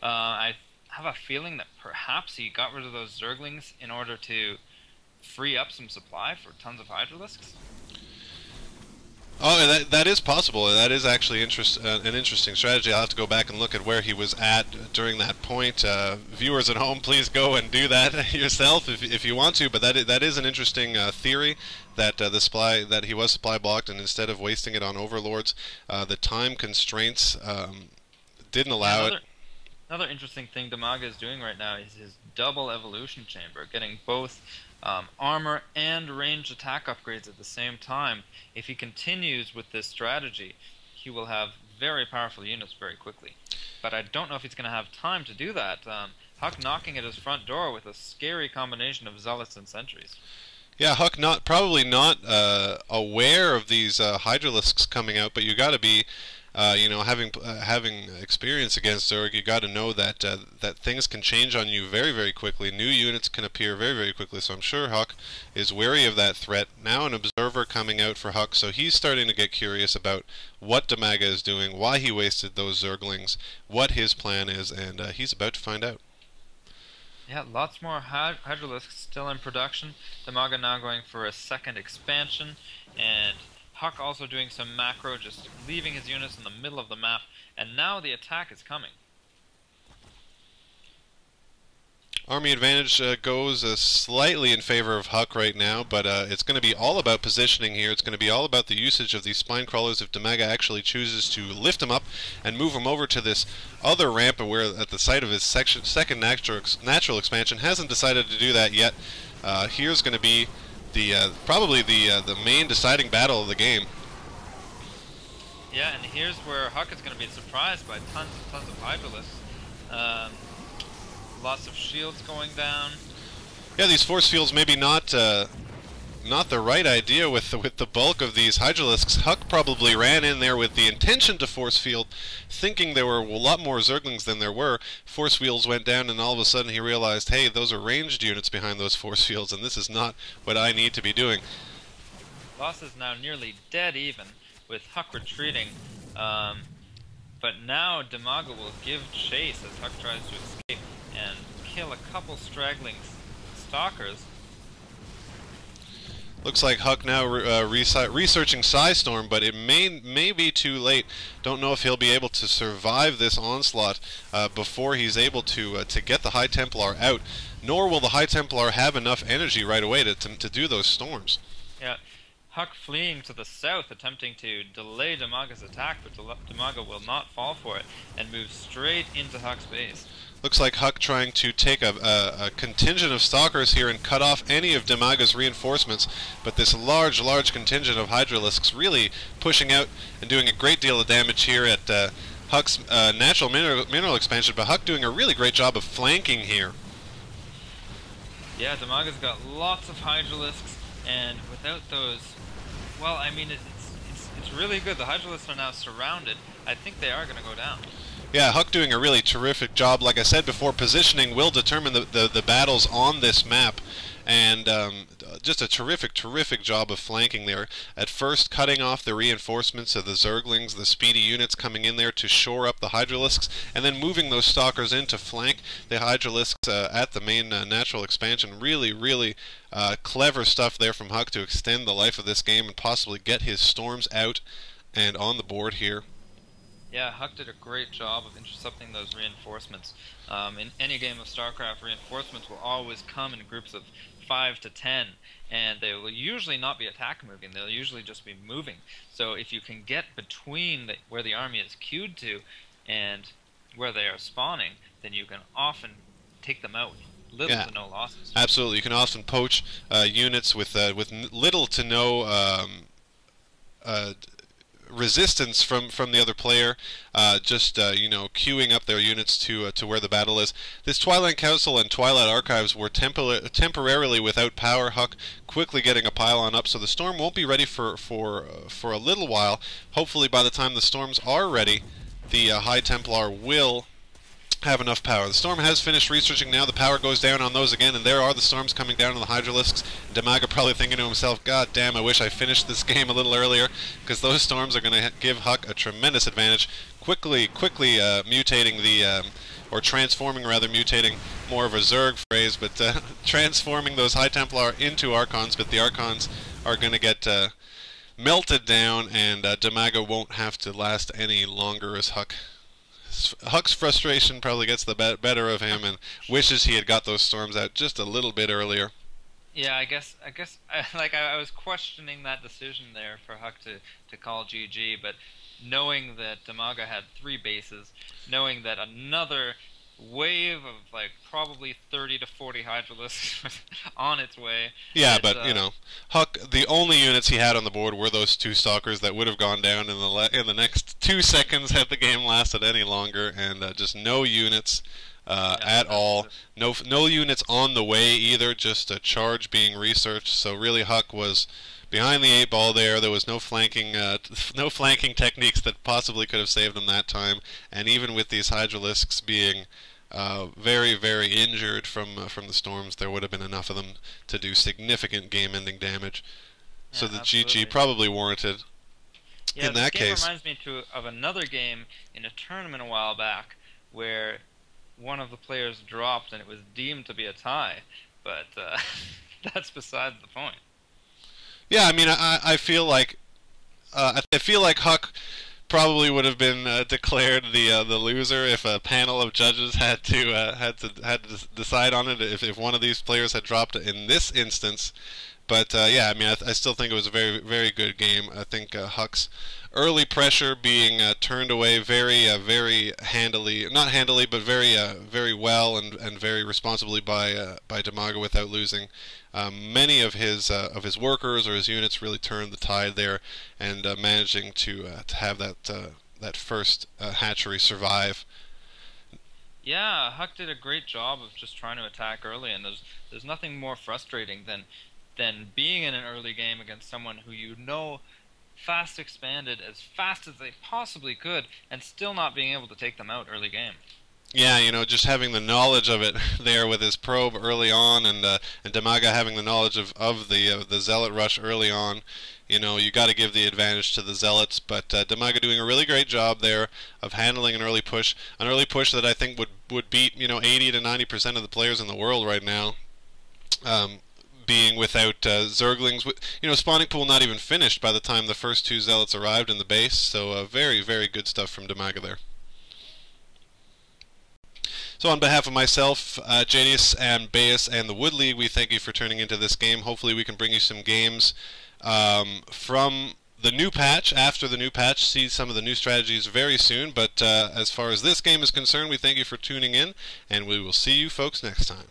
I have a feeling that perhaps he got rid of those Zerglings in order to free up some supply for tons of Hydralisks. Oh, that is possible. That is actually an interesting strategy. I'll have to go back and look at where he was at during that point. Viewers at home, please go and do that yourself if you want to. But that is an interesting theory that that he was supply blocked, and instead of wasting it on overlords, the time constraints didn't allow it. Another interesting thing Dimaga is doing right now is his double evolution chamber, getting both armor and ranged attack upgrades at the same time. If he continues with this strategy, he will have very powerful units very quickly. But I don't know if he's going to have time to do that. Huk knocking at his front door with a scary combination of zealots and sentries. Yeah, Huk probably not aware of these Hydralisks coming out, but you got to be having experience against Zerg, you got to know that that things can change on you very, very quickly. New units can appear very, very quickly. So I'm sure Huk is wary of that threat. Now an observer coming out for Huk, so he's starting to get curious about what Dimaga is doing, why he wasted those Zerglings, what his plan is, and he's about to find out. Yeah, lots more Hydralisks still in production. Dimaga now going for a second expansion, and Huk also doing some macro, just leaving his units in the middle of the map, and now the attack is coming. Army advantage goes slightly in favor of Huk right now, but it's going to be all about positioning here. It's going to be all about the usage of these spine crawlers if Dimaga actually chooses to lift him up and move him over to this other ramp, where at the site of his second natural expansion. Hasn't decided to do that yet. Here's going to be probably the main deciding battle of the game. Yeah, and here's where Huk is going to be surprised by tons and tons of Hydralisks. Lots of shields going down. Yeah, these force fields maybe not the right idea with the bulk of these Hydralisks. Huk probably ran in there with the intention to force field, thinking there were a lot more Zerglings than there were. Force fields went down, and all of a sudden he realized, hey, those are ranged units behind those force fields, and this is not what I need to be doing. Loss is now nearly dead even, with Huk retreating. But now Dimaga will give chase as Huk tries to escape and kill a couple straggling stalkers. Looks like Huk now researching Psystorm, but it may be too late. Don't know if he'll be able to survive this onslaught before he's able to get the High Templar out. Nor will the High Templar have enough energy right away to do those storms. Yeah, Huk fleeing to the south, attempting to delay Dimaga's attack, but Dimaga will not fall for it and move straight into Huk's base. Looks like Huk trying to take a contingent of stalkers here and cut off any of Dimaga's reinforcements, but this large contingent of Hydralisks really pushing out and doing a great deal of damage here at Huk's natural mineral expansion, but Huk doing a really great job of flanking here. Yeah, Dimaga's got lots of Hydralisks, and without those, well, I mean, it's really good. The Hydralisks are now surrounded. I think they are going to go down. Yeah, Huk doing a really terrific job. Like I said before, positioning will determine the battles on this map. And just a terrific job of flanking there. At first, cutting off the reinforcements of the Zerglings, the speedy units coming in there to shore up the Hydralisks, and then moving those stalkers in to flank the Hydralisks at the main natural expansion. Really clever stuff there from Huk to extend the life of this game and possibly get his storms out and on the board here. Yeah, Huk did a great job of intercepting those reinforcements. In any game of StarCraft, reinforcements will always come in groups of 5 to 10, and they will usually not be attack moving, they'll usually just be moving. So if you can get between where the army is queued to and where they are spawning, then you can often take them out with little to no losses. Absolutely, you can often poach units with little to no resistance from the other player, just queuing up their units to where the battle is. This Twilight Council and Twilight Archives were temporarily without power. Huk quickly getting a pylon up, so the storm won't be ready for a little while. Hopefully by the time the storms are ready, the High Templar will have enough power. The Storm has finished researching now. The power goes down on those again, and there are the Storms coming down on the Hydralisks. Dimaga probably thinking to himself, God damn, I wish I finished this game a little earlier, because those Storms are going to give Huk a tremendous advantage. Quickly mutating the, or transforming rather, mutating, more of a Zerg phrase, but transforming those High Templar into Archons, but the Archons are going to get melted down, and Dimaga won't have to last any longer as Huk's frustration probably gets the better of him and wishes he had got those Storms out just a little bit earlier. Yeah, I guess, I was questioning that decision there for Huk to call GG, but knowing that Dimaga had 3 bases, knowing that another wave of like probably 30 to 40 Hydralisks was on its way. Yeah, but you know, Huk, the only units he had on the board were those 2 Stalkers that would have gone down in the next 2 seconds had the game lasted any longer, and just no units at all. No units on the way either. Just a charge being researched. So really, Huk was behind the 8 ball there. There was no flanking techniques that possibly could have saved him that time. And even with these Hydralisks being very, very injured from the Storms, there would have been enough of them to do significant game-ending damage. Yeah, so the absolutely. GG probably warranted. Yeah, in that case, reminds me of another game in a tournament a while back where one of the players dropped and it was deemed to be a tie, but that's besides the point. Yeah, I mean, I feel like Huk probably would have been declared the loser if a panel of judges had to decide on it if one of these players had dropped it in this instance. But yeah, I mean, I still think it was a very, very good game. I think Huk's early pressure being turned away very handily, not handily, but very well and very responsibly by Dimaga without losing. Many of his workers or his units really turned the tide there, and managing to have that first hatchery survive. Yeah, Huk did a great job of just trying to attack early, and there's nothing more frustrating than being in an early game against someone who you know fast expanded as fast as they possibly could, and still not being able to take them out early game. Yeah, you know, just having the knowledge of it there with his probe early on, and Dimaga having the knowledge of the Zealot rush early on. You know, you got to give the advantage to the Zealots, but Dimaga doing a really great job there of handling an early push that I think would beat 80 to 90% of the players in the world right now. Being without Zerglings, spawning pool not even finished by the time the first 2 Zealots arrived in the base. So very, very good stuff from Dimaga there. So on behalf of myself, Jadius and Baeus and the Wood League, we thank you for tuning into this game. Hopefully we can bring you some games from the new patch, after the new patch, see some of the new strategies very soon. But as far as this game is concerned, we thank you for tuning in, and we will see you folks next time.